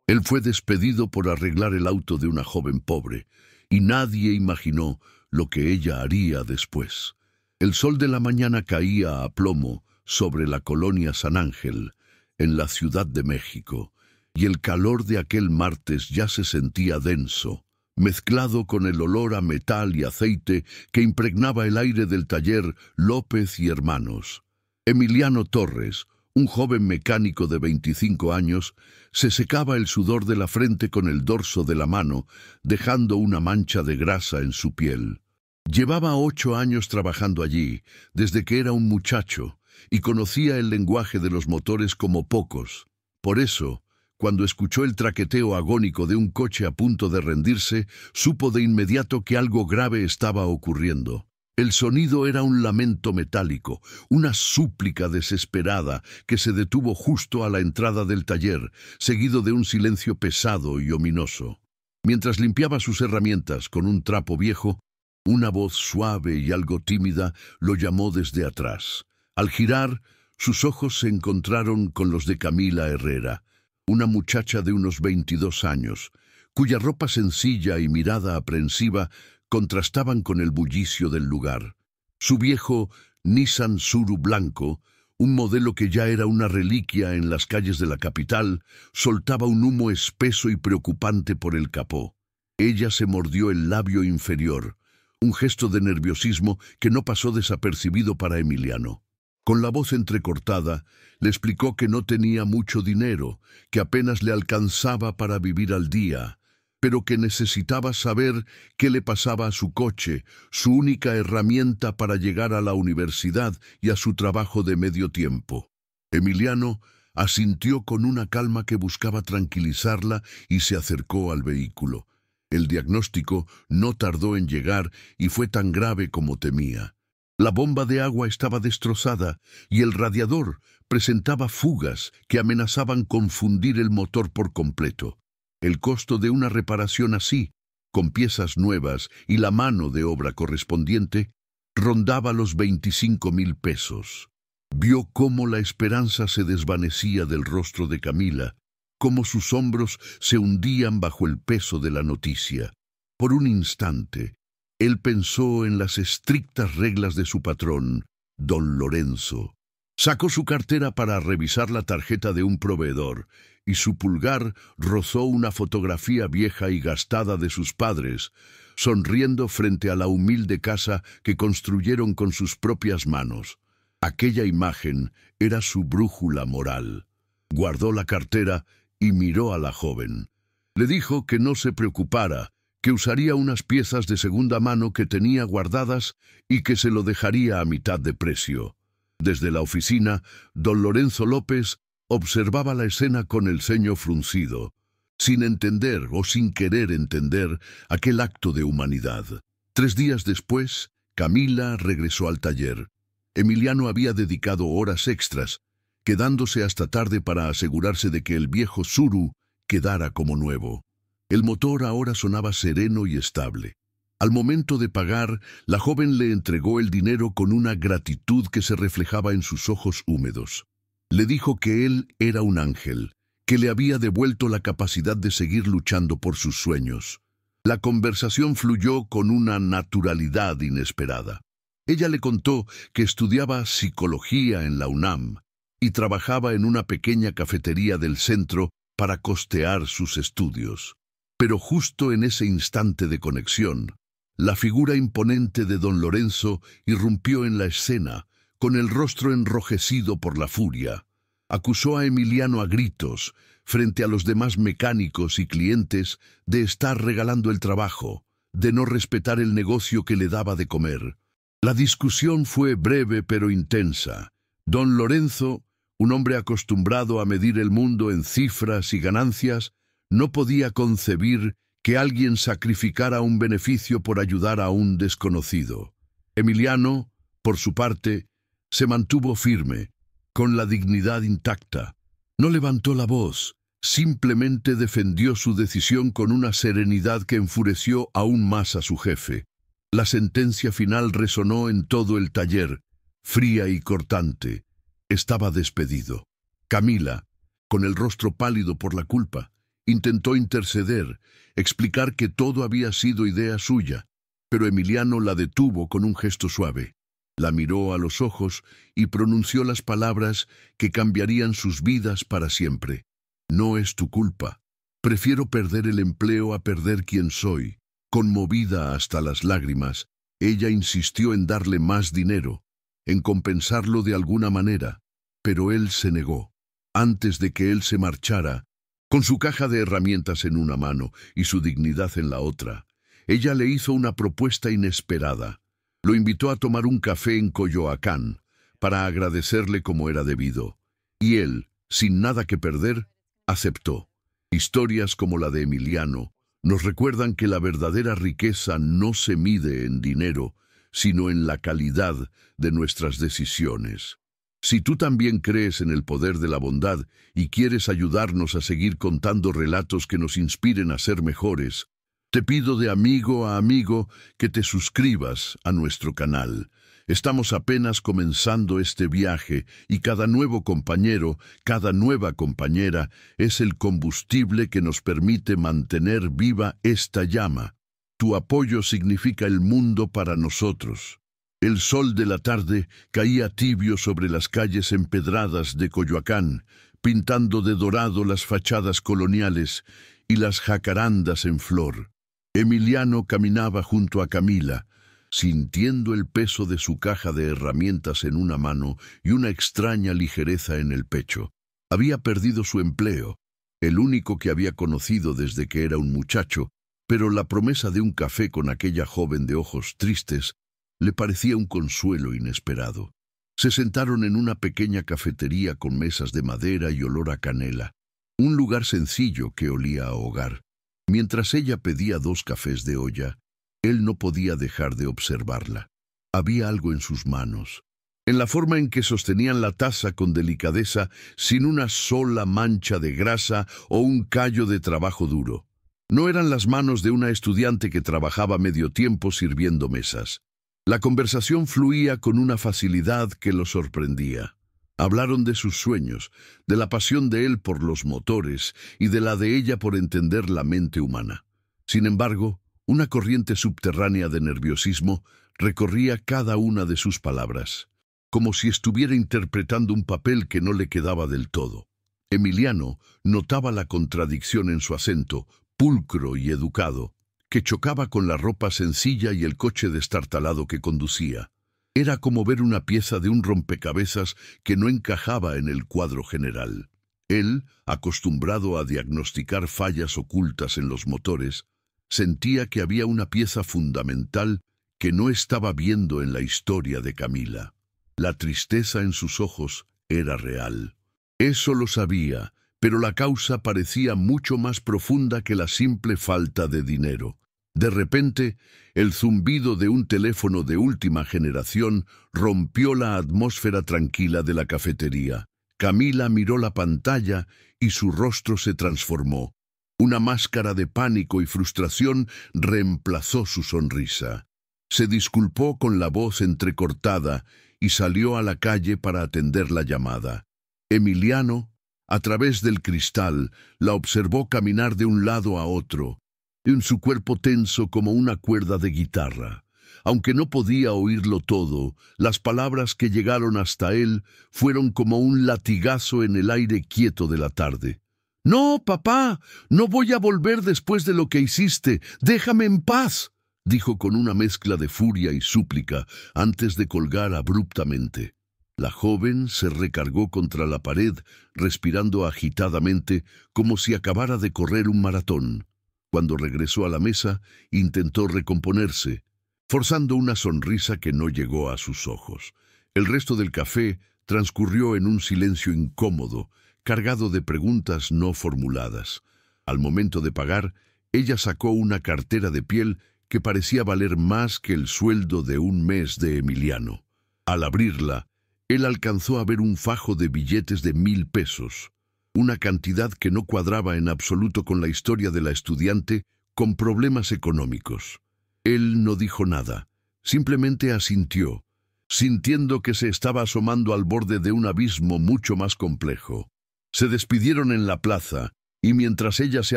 Él fue despedido por arreglar el auto de una joven pobre, y nadie imaginó lo que ella haría después. El sol de la mañana caía a plomo sobre la colonia San Ángel, en la Ciudad de México, y el calor de aquel martes ya se sentía denso, mezclado con el olor a metal y aceite que impregnaba el aire del taller López y Hermanos. Emiliano Torres, un joven mecánico de 25 años, se secaba el sudor de la frente con el dorso de la mano, dejando una mancha de grasa en su piel. Llevaba 8 años trabajando allí, desde que era un muchacho, y conocía el lenguaje de los motores como pocos. Por eso, cuando escuchó el traqueteo agónico de un coche a punto de rendirse, supo de inmediato que algo grave estaba ocurriendo. El sonido era un lamento metálico, una súplica desesperada que se detuvo justo a la entrada del taller, seguido de un silencio pesado y ominoso. Mientras limpiaba sus herramientas con un trapo viejo, una voz suave y algo tímida lo llamó desde atrás. Al girar, sus ojos se encontraron con los de Camila Herrera, una muchacha de unos 22 años, cuya ropa sencilla y mirada aprensiva contrastaban con el bullicio del lugar. Su viejo Nissan Suru blanco, un modelo que ya era una reliquia en las calles de la capital, soltaba un humo espeso y preocupante por el capó. Ella se mordió el labio inferior, un gesto de nerviosismo que no pasó desapercibido para Emiliano. Con la voz entrecortada, le explicó que no tenía mucho dinero, que apenas le alcanzaba para vivir al día, pero que necesitaba saber qué le pasaba a su coche, su única herramienta para llegar a la universidad y a su trabajo de medio tiempo. Emiliano asintió con una calma que buscaba tranquilizarla y se acercó al vehículo. El diagnóstico no tardó en llegar y fue tan grave como temía. La bomba de agua estaba destrozada y el radiador presentaba fugas que amenazaban confundir el motor por completo. El costo de una reparación así, con piezas nuevas y la mano de obra correspondiente, rondaba los 25,000 pesos. Vio cómo la esperanza se desvanecía del rostro de Camila, cómo sus hombros se hundían bajo el peso de la noticia. Por un instante, él pensó en las estrictas reglas de su patrón, don Lorenzo. Sacó su cartera para revisar la tarjeta de un proveedor, y su pulgar rozó una fotografía vieja y gastada de sus padres, sonriendo frente a la humilde casa que construyeron con sus propias manos. Aquella imagen era su brújula moral. Guardó la cartera y miró a la joven. Le dijo que no se preocupara, que usaría unas piezas de segunda mano que tenía guardadas y que se lo dejaría a mitad de precio. Desde la oficina, don Lorenzo López observaba la escena con el ceño fruncido, sin entender o sin querer entender aquel acto de humanidad. 3 días después, Camila regresó al taller. Emiliano había dedicado horas extras, quedándose hasta tarde para asegurarse de que el viejo Suru quedara como nuevo. El motor ahora sonaba sereno y estable. Al momento de pagar, la joven le entregó el dinero con una gratitud que se reflejaba en sus ojos húmedos. Le dijo que él era un ángel, que le había devuelto la capacidad de seguir luchando por sus sueños. La conversación fluyó con una naturalidad inesperada. Ella le contó que estudiaba psicología en la UNAM y trabajaba en una pequeña cafetería del centro para costear sus estudios. Pero justo en ese instante de conexión, la figura imponente de don Lorenzo irrumpió en la escena, con el rostro enrojecido por la furia. Acusó a Emiliano a gritos, frente a los demás mecánicos y clientes, de estar regalando el trabajo, de no respetar el negocio que le daba de comer. La discusión fue breve pero intensa. Don Lorenzo, un hombre acostumbrado a medir el mundo en cifras y ganancias, no podía concebir que alguien sacrificara un beneficio por ayudar a un desconocido. Emiliano, por su parte, se mantuvo firme, con la dignidad intacta. No levantó la voz, simplemente defendió su decisión con una serenidad que enfureció aún más a su jefe. La sentencia final resonó en todo el taller, fría y cortante. Estaba despedido. Camila, con el rostro pálido por la culpa, Intentó interceder, explicar que todo había sido idea suya, pero Emiliano la detuvo con un gesto suave. La miró a los ojos y pronunció las palabras que cambiarían sus vidas para siempre. No es tu culpa. Prefiero perder el empleo a perder quien soy. Conmovida hasta las lágrimas, ella insistió en darle más dinero, en compensarlo de alguna manera, pero él se negó. Antes de que él se marchara, con su caja de herramientas en una mano y su dignidad en la otra, ella le hizo una propuesta inesperada. Lo invitó a tomar un café en Coyoacán para agradecerle como era debido. Y él, sin nada que perder, aceptó. Historias como la de Emiliano nos recuerdan que la verdadera riqueza no se mide en dinero, sino en la calidad de nuestras decisiones. Si tú también crees en el poder de la bondad y quieres ayudarnos a seguir contando relatos que nos inspiren a ser mejores, te pido de amigo a amigo que te suscribas a nuestro canal. Estamos apenas comenzando este viaje y cada nuevo compañero, cada nueva compañera es el combustible que nos permite mantener viva esta llama. Tu apoyo significa el mundo para nosotros. El sol de la tarde caía tibio sobre las calles empedradas de Coyoacán, pintando de dorado las fachadas coloniales y las jacarandas en flor. Emiliano caminaba junto a Camila, sintiendo el peso de su caja de herramientas en una mano y una extraña ligereza en el pecho. Había perdido su empleo, el único que había conocido desde que era un muchacho, pero la promesa de un café con aquella joven de ojos tristes le parecía un consuelo inesperado. Se sentaron en una pequeña cafetería con mesas de madera y olor a canela, un lugar sencillo que olía a hogar. Mientras ella pedía 2 cafés de olla, él no podía dejar de observarla. Había algo en sus manos, en la forma en que sostenían la taza con delicadeza, sin una sola mancha de grasa o un callo de trabajo duro. No eran las manos de una estudiante que trabajaba medio tiempo sirviendo mesas. La conversación fluía con una facilidad que lo sorprendía. Hablaron de sus sueños, de la pasión de él por los motores y de la de ella por entender la mente humana. Sin embargo, una corriente subterránea de nerviosismo recorría cada una de sus palabras, como si estuviera interpretando un papel que no le quedaba del todo. Emiliano notaba la contradicción en su acento, pulcro y educado, que chocaba con la ropa sencilla y el coche destartalado que conducía. Era como ver una pieza de un rompecabezas que no encajaba en el cuadro general. Él, acostumbrado a diagnosticar fallas ocultas en los motores, sentía que había una pieza fundamental que no estaba viendo en la historia de Camila. La tristeza en sus ojos era real. Eso lo sabía, pero la causa parecía mucho más profunda que la simple falta de dinero. De repente, el zumbido de un teléfono de última generación rompió la atmósfera tranquila de la cafetería. Camila miró la pantalla y su rostro se transformó. Una máscara de pánico y frustración reemplazó su sonrisa. Se disculpó con la voz entrecortada y salió a la calle para atender la llamada. Emiliano, a través del cristal, la observó caminar de un lado a otro, en su cuerpo tenso como una cuerda de guitarra. Aunque no podía oírlo todo, las palabras que llegaron hasta él fueron como un latigazo en el aire quieto de la tarde. «No, papá, no voy a volver después de lo que hiciste. Déjame en paz», dijo con una mezcla de furia y súplica antes de colgar abruptamente. La joven se recargó contra la pared, respirando agitadamente como si acabara de correr un maratón. Cuando regresó a la mesa, intentó recomponerse, forzando una sonrisa que no llegó a sus ojos. El resto del café transcurrió en un silencio incómodo, cargado de preguntas no formuladas. Al momento de pagar, ella sacó una cartera de piel que parecía valer más que el sueldo de un mes de Emiliano. Al abrirla, él alcanzó a ver un fajo de billetes de 1000 pesos. Una cantidad que no cuadraba en absoluto con la historia de la estudiante con problemas económicos. Él no dijo nada, simplemente asintió, sintiendo que se estaba asomando al borde de un abismo mucho más complejo. Se despidieron en la plaza y mientras ella se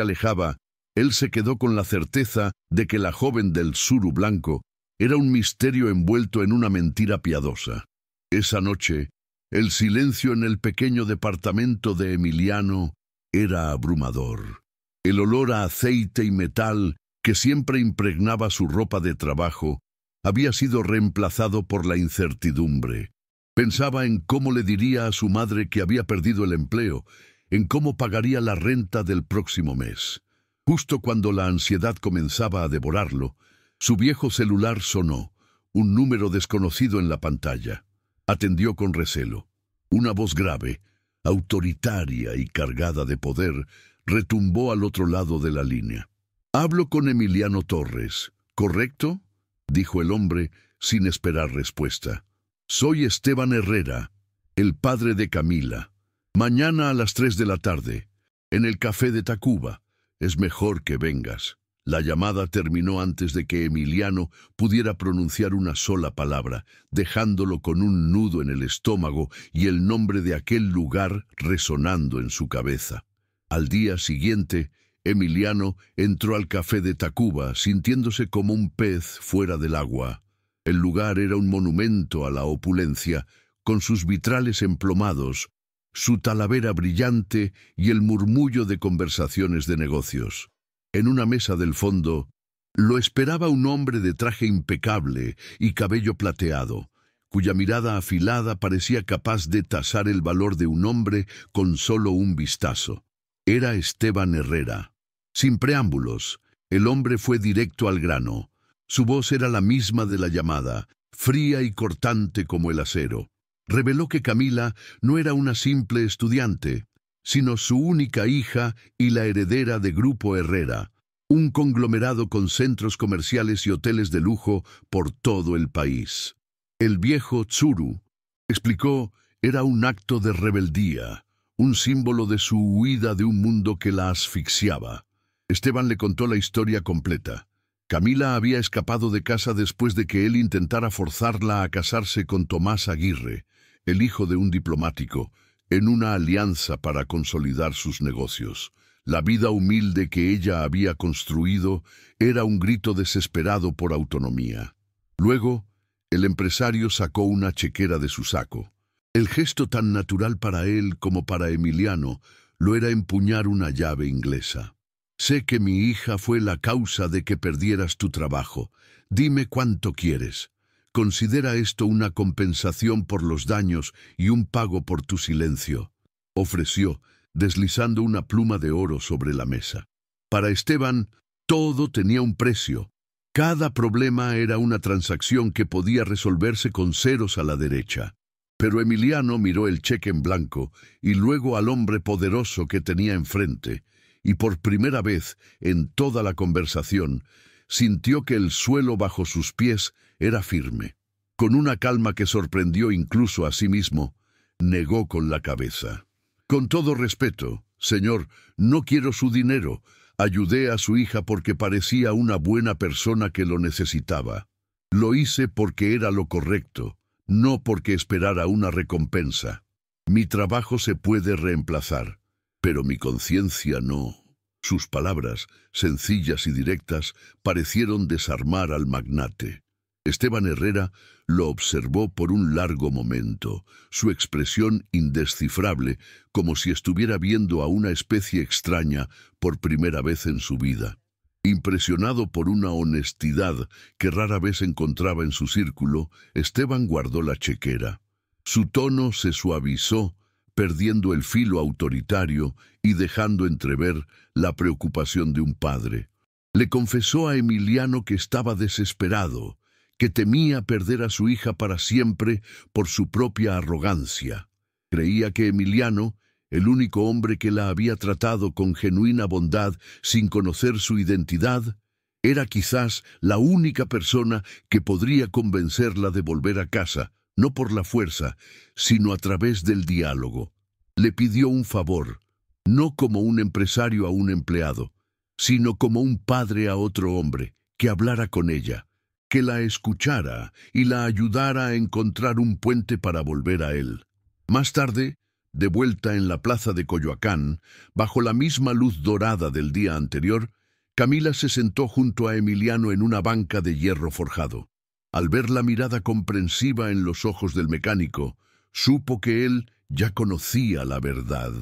alejaba, él se quedó con la certeza de que la joven del suru blanco era un misterio envuelto en una mentira piadosa. Esa noche, el silencio en el pequeño departamento de Emiliano era abrumador. El olor a aceite y metal que siempre impregnaba su ropa de trabajo había sido reemplazado por la incertidumbre. Pensaba en cómo le diría a su madre que había perdido el empleo, en cómo pagaría la renta del próximo mes. Justo cuando la ansiedad comenzaba a devorarlo, su viejo celular sonó, un número desconocido en la pantalla. Atendió con recelo. Una voz grave, autoritaria y cargada de poder, retumbó al otro lado de la línea. «Hablo con Emiliano Torres, ¿correcto?», dijo el hombre sin esperar respuesta. «Soy Esteban Herrera, el padre de Camila. Mañana a las 3 de la tarde, en el café de Tacuba. Es mejor que vengas». La llamada terminó antes de que Emiliano pudiera pronunciar una sola palabra, dejándolo con un nudo en el estómago y el nombre de aquel lugar resonando en su cabeza. Al día siguiente, Emiliano entró al café de Tacuba, sintiéndose como un pez fuera del agua. El lugar era un monumento a la opulencia, con sus vitrales emplomados, su talavera brillante y el murmullo de conversaciones de negocios. En una mesa del fondo, lo esperaba un hombre de traje impecable y cabello plateado, cuya mirada afilada parecía capaz de tasar el valor de un hombre con solo un vistazo. Era Esteban Herrera. Sin preámbulos, el hombre fue directo al grano. Su voz era la misma de la llamada, fría y cortante como el acero. Reveló que Camila no era una simple estudiante, sino su única hija y la heredera de Grupo Herrera, un conglomerado con centros comerciales y hoteles de lujo por todo el país. El viejo Tsuru, explicó, era un acto de rebeldía, un símbolo de su huida de un mundo que la asfixiaba. Esteban le contó la historia completa. Camila había escapado de casa después de que él intentara forzarla a casarse con Tomás Aguirre, el hijo de un diplomático, en una alianza para consolidar sus negocios. La vida humilde que ella había construido era un grito desesperado por autonomía. Luego, el empresario sacó una chequera de su saco. El gesto tan natural para él como para Emiliano lo era empuñar una llave inglesa. «Sé que mi hija fue la causa de que perdieras tu trabajo. Dime cuánto quieres. Considera esto una compensación por los daños y un pago por tu silencio», ofreció, deslizando una pluma de oro sobre la mesa. Para Esteban, todo tenía un precio. Cada problema era una transacción que podía resolverse con ceros a la derecha. Pero Emiliano miró el cheque en blanco y luego al hombre poderoso que tenía enfrente, y por primera vez en toda la conversación, sintió que el suelo bajo sus pies era firme. Con una calma que sorprendió incluso a sí mismo, negó con la cabeza. «Con todo respeto, señor, no quiero su dinero. Ayudé a su hija porque parecía una buena persona que lo necesitaba. Lo hice porque era lo correcto, no porque esperara una recompensa. Mi trabajo se puede reemplazar, pero mi conciencia no». Sus palabras, sencillas y directas, parecieron desarmar al magnate. Esteban Herrera lo observó por un largo momento, su expresión indescifrable, como si estuviera viendo a una especie extraña por primera vez en su vida. Impresionado por una honestidad que rara vez encontraba en su círculo, Esteban guardó la chequera. Su tono se suavizó, perdiendo el filo autoritario y dejando entrever la preocupación de un padre. Le confesó a Emiliano que estaba desesperado, que temía perder a su hija para siempre por su propia arrogancia. Creía que Emiliano, el único hombre que la había tratado con genuina bondad sin conocer su identidad, era quizás la única persona que podría convencerla de volver a casa, no por la fuerza, sino a través del diálogo. Le pidió un favor, no como un empresario a un empleado, sino como un padre a otro hombre, que hablara con ella, que la escuchara y la ayudara a encontrar un puente para volver a él. Más tarde, De vuelta en la plaza de Coyoacán, bajo la misma luz dorada del día anterior, Camila se sentó junto a Emiliano en una banca de hierro forjado. Al ver la mirada comprensiva en los ojos del mecánico, supo que él ya conocía la verdad.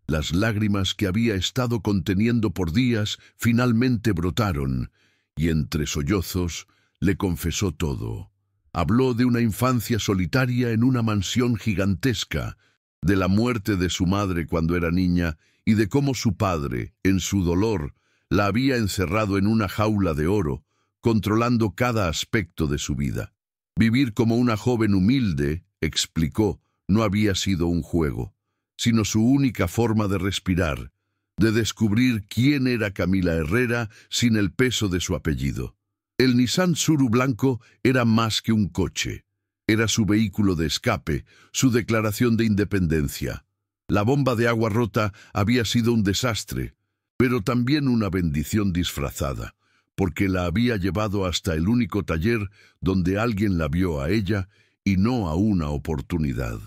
Las lágrimas que había estado conteniendo por días finalmente brotaron, y entre sollozos le confesó todo. Habló de una infancia solitaria en una mansión gigantesca, de la muerte de su madre cuando era niña y de cómo su padre, en su dolor, la había encerrado en una jaula de oro, controlando cada aspecto de su vida. Vivir como una joven humilde, explicó, no había sido un juego, sino su única forma de respirar, de descubrir quién era Camila Herrera sin el peso de su apellido. El Nissan Tsuru blanco era más que un coche. Era su vehículo de escape, su declaración de independencia. La bomba de agua rota había sido un desastre, pero también una bendición disfrazada, porque la había llevado hasta el único taller donde alguien la vio a ella y no a una oportunidad.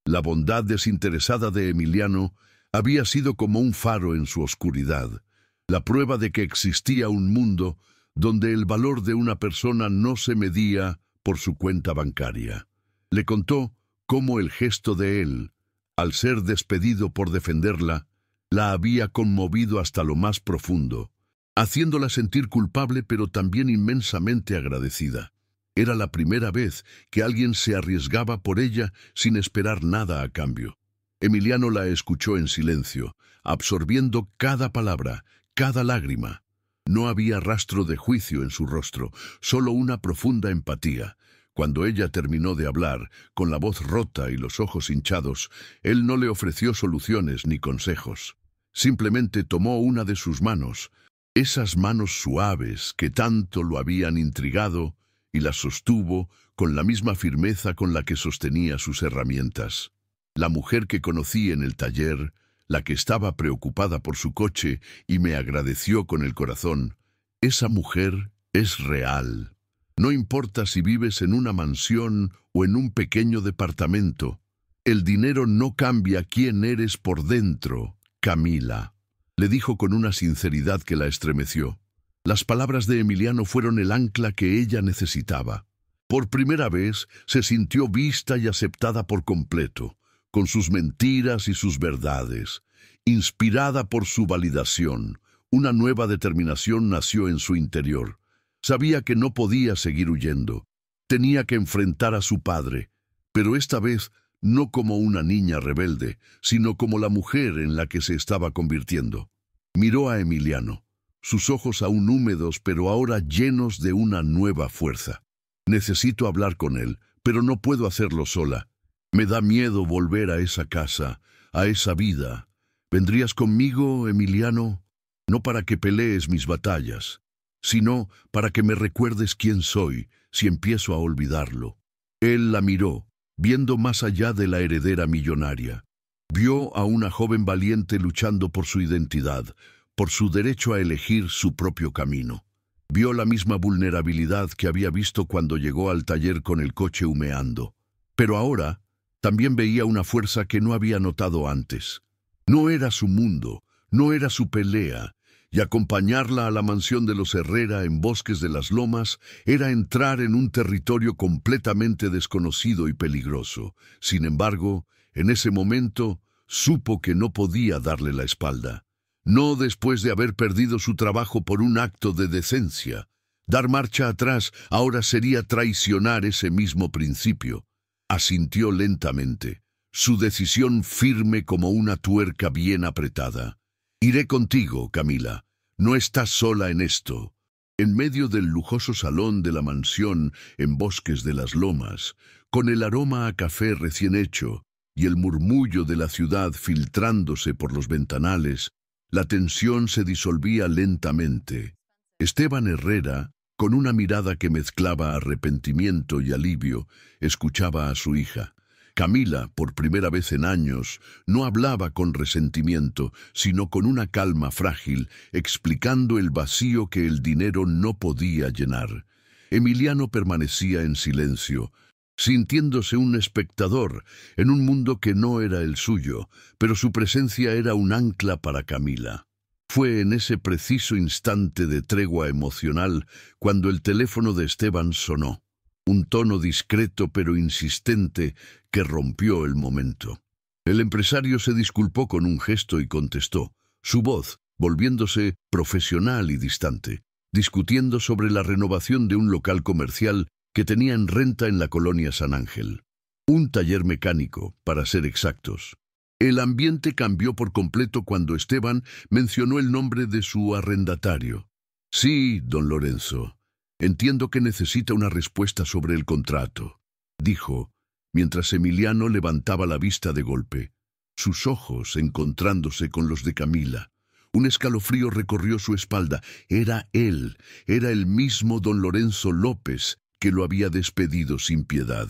La bondad desinteresada de Emiliano había sido como un faro en su oscuridad, la prueba de que existía un mundo donde el valor de una persona no se medía por su cuenta bancaria. Le contó cómo el gesto de él, al ser despedido por defenderla, la había conmovido hasta lo más profundo, haciéndola sentir culpable pero también inmensamente agradecida. Era la primera vez que alguien se arriesgaba por ella sin esperar nada a cambio. Emiliano la escuchó en silencio, absorbiendo cada palabra, cada lágrima. No había rastro de juicio en su rostro, solo una profunda empatía. Cuando ella terminó de hablar, con la voz rota y los ojos hinchados, él no le ofreció soluciones ni consejos. Simplemente tomó una de sus manos, esas manos suaves que tanto lo habían intrigado, y las sostuvo con la misma firmeza con la que sostenía sus herramientas. La mujer que conocí en el taller, la que estaba preocupada por su coche y me agradeció con el corazón, esa mujer es real. No importa si vives en una mansión o en un pequeño departamento, el dinero no cambia quién eres por dentro, Camila, le dijo con una sinceridad que la estremeció. Las palabras de Emiliano fueron el ancla que ella necesitaba. Por primera vez se sintió vista y aceptada por completo, con sus mentiras y sus verdades. Inspirada por su validación, una nueva determinación nació en su interior. Sabía que no podía seguir huyendo. Tenía que enfrentar a su padre, pero esta vez no como una niña rebelde, sino como la mujer en la que se estaba convirtiendo. Miró a Emiliano, sus ojos aún húmedos, pero ahora llenos de una nueva fuerza. Necesito hablar con él, pero no puedo hacerlo sola. Me da miedo volver a esa casa, a esa vida. ¿Vendrías conmigo, Emiliano? No para que pelees mis batallas, sino para que me recuerdes quién soy si empiezo a olvidarlo. Él la miró, viendo más allá de la heredera millonaria. Vio a una joven valiente luchando por su identidad, por su derecho a elegir su propio camino. Vio la misma vulnerabilidad que había visto cuando llegó al taller con el coche humeando. Pero ahora también veía una fuerza que no había notado antes. No era su mundo, no era su pelea, y acompañarla a la mansión de los Herrera en Bosques de las Lomas era entrar en un territorio completamente desconocido y peligroso. Sin embargo, en ese momento, supo que no podía darle la espalda. No después de haber perdido su trabajo por un acto de decencia. Dar marcha atrás ahora sería traicionar ese mismo principio. Asintió lentamente, su decisión firme como una tuerca bien apretada. Iré contigo, Camila. No estás sola en esto. En medio del lujoso salón de la mansión en Bosques de las Lomas, con el aroma a café recién hecho y el murmullo de la ciudad filtrándose por los ventanales, la tensión se disolvía lentamente. Esteban Herrera, con una mirada que mezclaba arrepentimiento y alivio, escuchaba a su hija. Camila, por primera vez en años, no hablaba con resentimiento, sino con una calma frágil, explicando el vacío que el dinero no podía llenar. Emiliano permanecía en silencio, sintiéndose un espectador en un mundo que no era el suyo, pero su presencia era un ancla para Camila. Fue en ese preciso instante de tregua emocional cuando el teléfono de Esteban sonó, un tono discreto pero insistente que rompió el momento. El empresario se disculpó con un gesto y contestó, su voz volviéndose profesional y distante, discutiendo sobre la renovación de un local comercial que tenía en renta en la colonia San Ángel. Un taller mecánico, para ser exactos. El ambiente cambió por completo cuando Esteban mencionó el nombre de su arrendatario. Sí, don Lorenzo, entiendo que necesita una respuesta sobre el contrato, dijo, mientras Emiliano levantaba la vista de golpe, sus ojos encontrándose con los de Camila. Un escalofrío recorrió su espalda. Era él, era el mismo don Lorenzo López que lo había despedido sin piedad.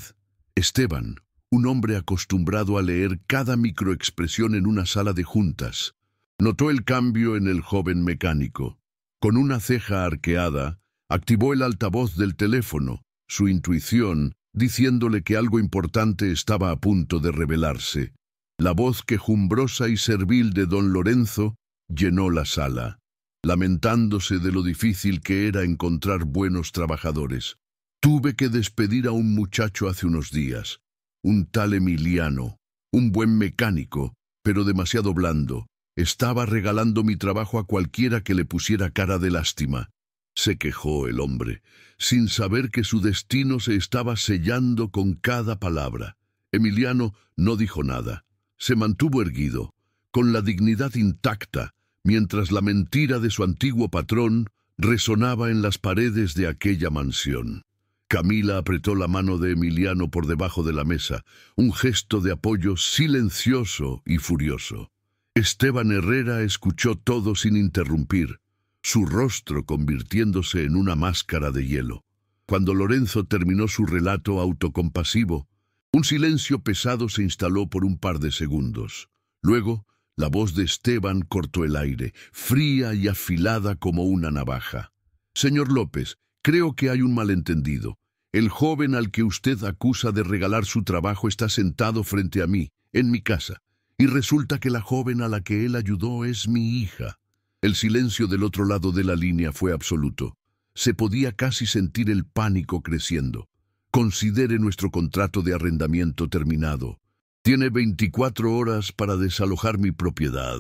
Esteban, un hombre acostumbrado a leer cada microexpresión en una sala de juntas, notó el cambio en el joven mecánico. Con una ceja arqueada, activó el altavoz del teléfono, su intuición diciéndole que algo importante estaba a punto de revelarse. La voz quejumbrosa y servil de don Lorenzo llenó la sala, lamentándose de lo difícil que era encontrar buenos trabajadores. Tuve que despedir a un muchacho hace unos días, un tal Emiliano, un buen mecánico, pero demasiado blando. Estaba regalando mi trabajo a cualquiera que le pusiera cara de lástima. Se quejó el hombre, sin saber que su destino se estaba sellando con cada palabra. Emiliano no dijo nada. Se mantuvo erguido, con la dignidad intacta, mientras la mentira de su antiguo patrón resonaba en las paredes de aquella mansión. Camila apretó la mano de Emiliano por debajo de la mesa, un gesto de apoyo silencioso y furioso. Esteban Herrera escuchó todo sin interrumpir, su rostro convirtiéndose en una máscara de hielo. Cuando Lorenzo terminó su relato autocompasivo, un silencio pesado se instaló por un par de segundos. Luego, la voz de Esteban cortó el aire, fría y afilada como una navaja. Señor López, creo que hay un malentendido. El joven al que usted acusa de regalar su trabajo está sentado frente a mí, en mi casa, y resulta que la joven a la que él ayudó es mi hija. El silencio del otro lado de la línea fue absoluto. Se podía casi sentir el pánico creciendo. Considere nuestro contrato de arrendamiento terminado. Tiene 24 horas para desalojar mi propiedad.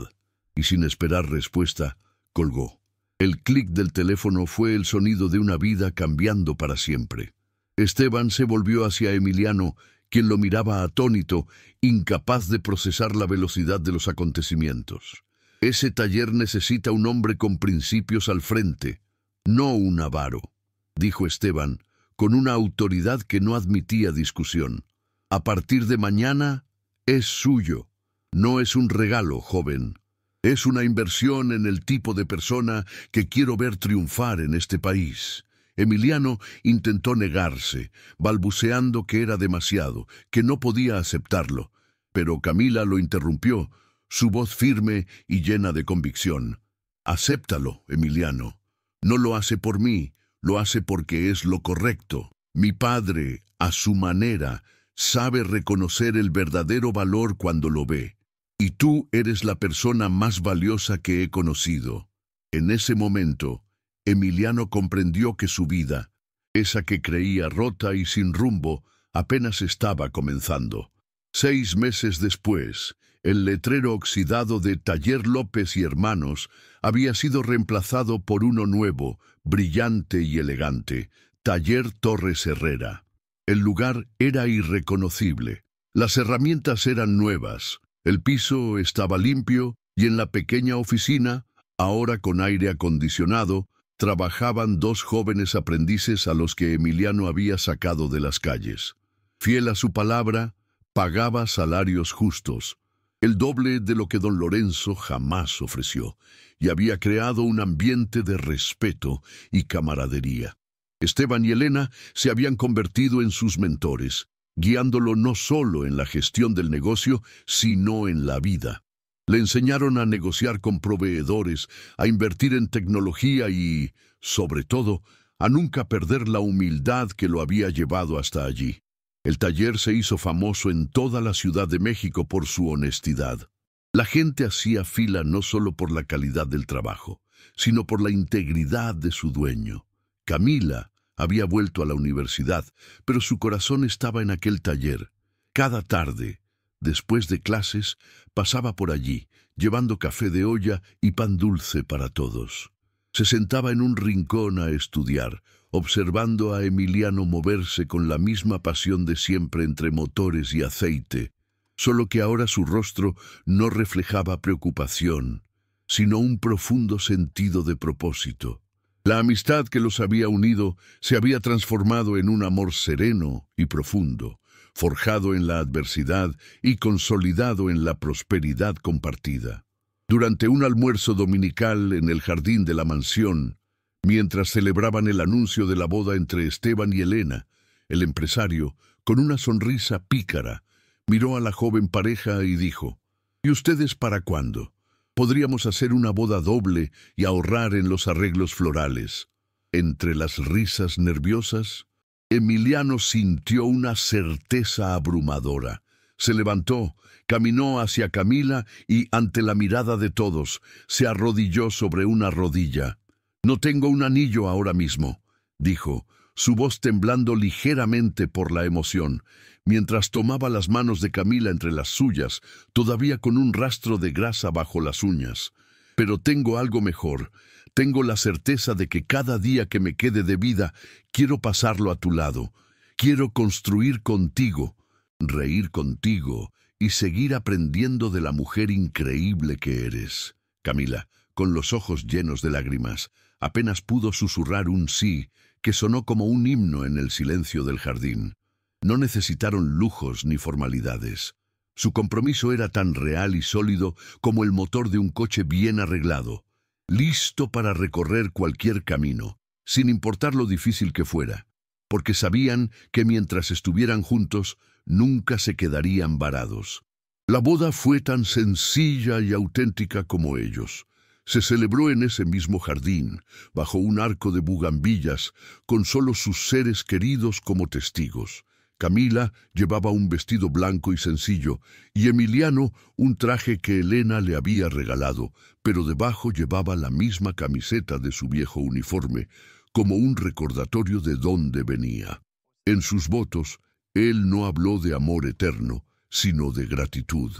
Y sin esperar respuesta, colgó. El clic del teléfono fue el sonido de una vida cambiando para siempre. Esteban se volvió hacia Emiliano, quien lo miraba atónito, incapaz de procesar la velocidad de los acontecimientos. Ese taller necesita un hombre con principios al frente, no un avaro, dijo Esteban, con una autoridad que no admitía discusión. A partir de mañana es suyo. No es un regalo, joven. Es una inversión en el tipo de persona que quiero ver triunfar en este país. Emiliano intentó negarse, balbuceando que era demasiado, que no podía aceptarlo, pero Camila lo interrumpió, su voz firme y llena de convicción. Acéptalo, Emiliano. No lo hace por mí, lo hace porque es lo correcto. Mi padre, a su manera, sabe reconocer el verdadero valor cuando lo ve. Y tú eres la persona más valiosa que he conocido. En ese momento, Emiliano comprendió que su vida, esa que creía rota y sin rumbo, apenas estaba comenzando. 6 meses después, el letrero oxidado de Taller López y Hermanos había sido reemplazado por uno nuevo, brillante y elegante, Taller Torres Herrera. El lugar era irreconocible. Las herramientas eran nuevas. El piso estaba limpio y en la pequeña oficina, ahora con aire acondicionado, trabajaban 2 jóvenes aprendices a los que Emiliano había sacado de las calles. Fiel a su palabra, pagaba salarios justos, el doble de lo que don Lorenzo jamás ofreció, y había creado un ambiente de respeto y camaradería. Esteban y Elena se habían convertido en sus mentores, guiándolo no solo en la gestión del negocio, sino en la vida. Le enseñaron a negociar con proveedores, a invertir en tecnología y, sobre todo, a nunca perder la humildad que lo había llevado hasta allí. El taller se hizo famoso en toda la Ciudad de México por su honestidad. La gente hacía fila no solo por la calidad del trabajo, sino por la integridad de su dueño. Camila había vuelto a la universidad, pero su corazón estaba en aquel taller. Cada tarde, después de clases, pasaba por allí, llevando café de olla y pan dulce para todos. Se sentaba en un rincón a estudiar, observando a Emiliano moverse con la misma pasión de siempre entre motores y aceite, solo que ahora su rostro no reflejaba preocupación, sino un profundo sentido de propósito. La amistad que los había unido se había transformado en un amor sereno y profundo, forjado en la adversidad y consolidado en la prosperidad compartida. Durante un almuerzo dominical en el jardín de la mansión, mientras celebraban el anuncio de la boda entre Esteban y Elena, el empresario, con una sonrisa pícara, miró a la joven pareja y dijo: ¿Y ustedes para cuándo? Podríamos hacer una boda doble y ahorrar en los arreglos florales. Entre las risas nerviosas, Emiliano sintió una certeza abrumadora. Se levantó, caminó hacia Camila y, ante la mirada de todos, se arrodilló sobre una rodilla. «No tengo un anillo ahora mismo», dijo, su voz temblando ligeramente por la emoción, mientras tomaba las manos de Camila entre las suyas, todavía con un rastro de grasa bajo las uñas. «Pero tengo algo mejor. Tengo la certeza de que cada día que me quede de vida, quiero pasarlo a tu lado. Quiero construir contigo, reír contigo y seguir aprendiendo de la mujer increíble que eres». Camila, con los ojos llenos de lágrimas, apenas pudo susurrar un sí que sonó como un himno en el silencio del jardín. No necesitaron lujos ni formalidades. Su compromiso era tan real y sólido como el motor de un coche bien arreglado, listo para recorrer cualquier camino, sin importar lo difícil que fuera, porque sabían que mientras estuvieran juntos, nunca se quedarían varados. La boda fue tan sencilla y auténtica como ellos. Se celebró en ese mismo jardín, bajo un arco de bugambillas, con solo sus seres queridos como testigos. Camila llevaba un vestido blanco y sencillo, y Emiliano un traje que Elena le había regalado, pero debajo llevaba la misma camiseta de su viejo uniforme, como un recordatorio de dónde venía. En sus votos, él no habló de amor eterno, sino de gratitud.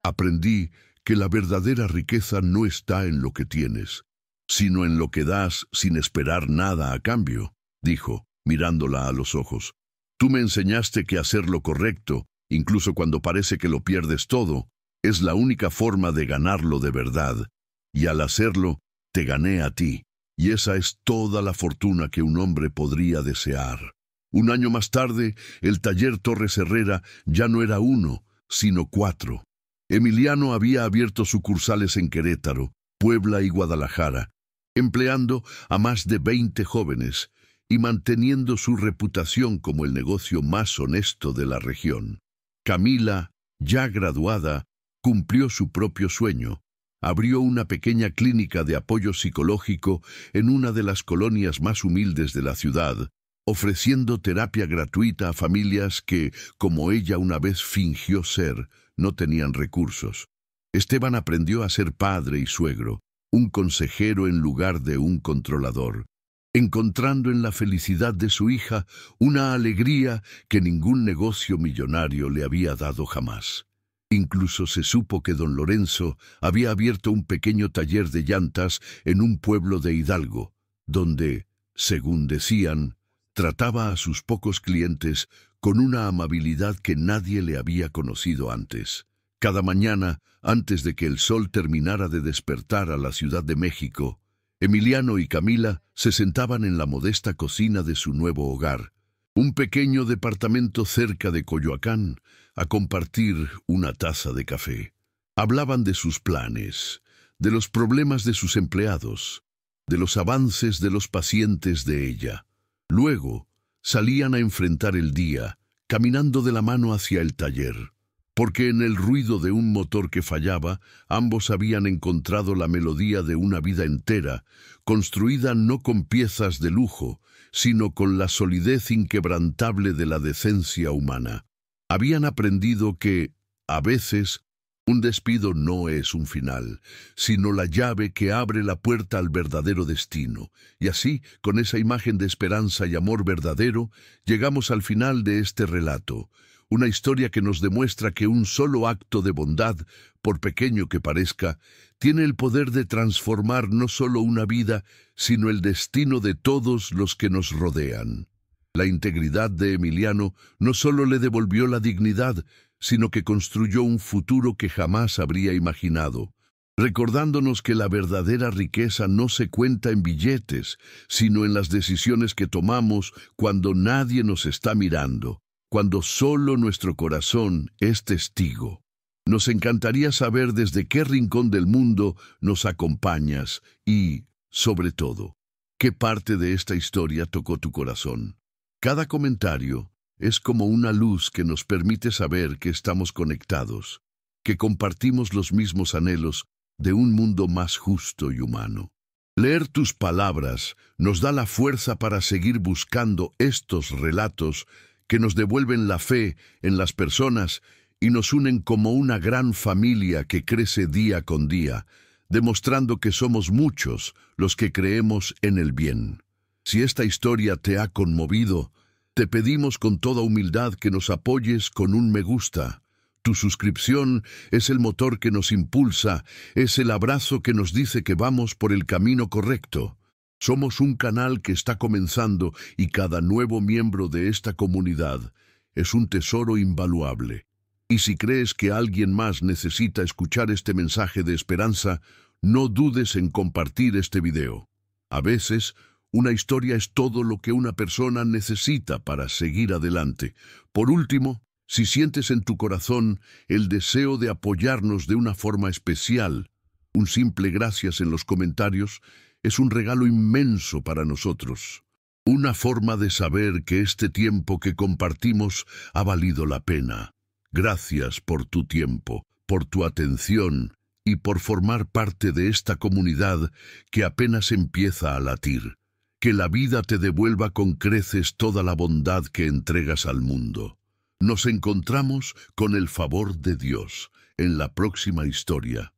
Aprendí que la verdadera riqueza no está en lo que tienes, sino en lo que das sin esperar nada a cambio, dijo, mirándola a los ojos. Tú me enseñaste que hacer lo correcto, incluso cuando parece que lo pierdes todo, es la única forma de ganarlo de verdad, y al hacerlo, te gané a ti, y esa es toda la fortuna que un hombre podría desear. Un año más tarde, el taller Torres Herrera ya no era 1, sino 4. Emiliano había abierto sucursales en Querétaro, Puebla y Guadalajara, empleando a más de 20 jóvenes y manteniendo su reputación como el negocio más honesto de la región. Camila, ya graduada, cumplió su propio sueño. Abrió una pequeña clínica de apoyo psicológico en una de las colonias más humildes de la ciudad, ofreciendo terapia gratuita a familias que, como ella una vez fingió ser, no tenían recursos. Esteban aprendió a ser padre y suegro, un consejero en lugar de un controlador, encontrando en la felicidad de su hija una alegría que ningún negocio millonario le había dado jamás. Incluso se supo que don Lorenzo había abierto un pequeño taller de llantas en un pueblo de Hidalgo, donde, según decían, trataba a sus pocos clientes con una amabilidad que nadie le había conocido antes. Cada mañana, antes de que el sol terminara de despertar a la Ciudad de México, Emiliano y Camila se sentaban en la modesta cocina de su nuevo hogar, un pequeño departamento cerca de Coyoacán, a compartir una taza de café. Hablaban de sus planes, de los problemas de sus empleados, de los avances de los pacientes de ella. Luego, salían a enfrentar el día, caminando de la mano hacia el taller. porque en el ruido de un motor que fallaba, ambos habían encontrado la melodía de una vida entera, construida no con piezas de lujo, sino con la solidez inquebrantable de la decencia humana. Habían aprendido que, a veces, un despido no es un final, sino la llave que abre la puerta al verdadero destino. Y así, con esa imagen de esperanza y amor verdadero, llegamos al final de este relato. Una historia que nos demuestra que un solo acto de bondad, por pequeño que parezca, tiene el poder de transformar no solo una vida, sino el destino de todos los que nos rodean. La integridad de Emiliano no solo le devolvió la dignidad, sino que construyó un futuro que jamás habría imaginado, recordándonos que la verdadera riqueza no se cuenta en billetes, sino en las decisiones que tomamos cuando nadie nos está mirando, cuando solo nuestro corazón es testigo. Nos encantaría saber desde qué rincón del mundo nos acompañas y, sobre todo, qué parte de esta historia tocó tu corazón. Cada comentario es como una luz que nos permite saber que estamos conectados, que compartimos los mismos anhelos de un mundo más justo y humano. Leer tus palabras nos da la fuerza para seguir buscando estos relatos que nos devuelven la fe en las personas y nos unen como una gran familia que crece día con día, demostrando que somos muchos los que creemos en el bien. Si esta historia te ha conmovido, te pedimos con toda humildad que nos apoyes con un me gusta. Tu suscripción es el motor que nos impulsa, es el abrazo que nos dice que vamos por el camino correcto. Somos un canal que está comenzando y cada nuevo miembro de esta comunidad es un tesoro invaluable. Y si crees que alguien más necesita escuchar este mensaje de esperanza, no dudes en compartir este video. A veces, una historia es todo lo que una persona necesita para seguir adelante. Por último, si sientes en tu corazón el deseo de apoyarnos de una forma especial, un simple gracias en los comentarios es un regalo inmenso para nosotros. Una forma de saber que este tiempo que compartimos ha valido la pena. Gracias por tu tiempo, por tu atención y por formar parte de esta comunidad que apenas empieza a latir. Que la vida te devuelva con creces toda la bondad que entregas al mundo. Nos encontramos con el favor de Dios en la próxima historia.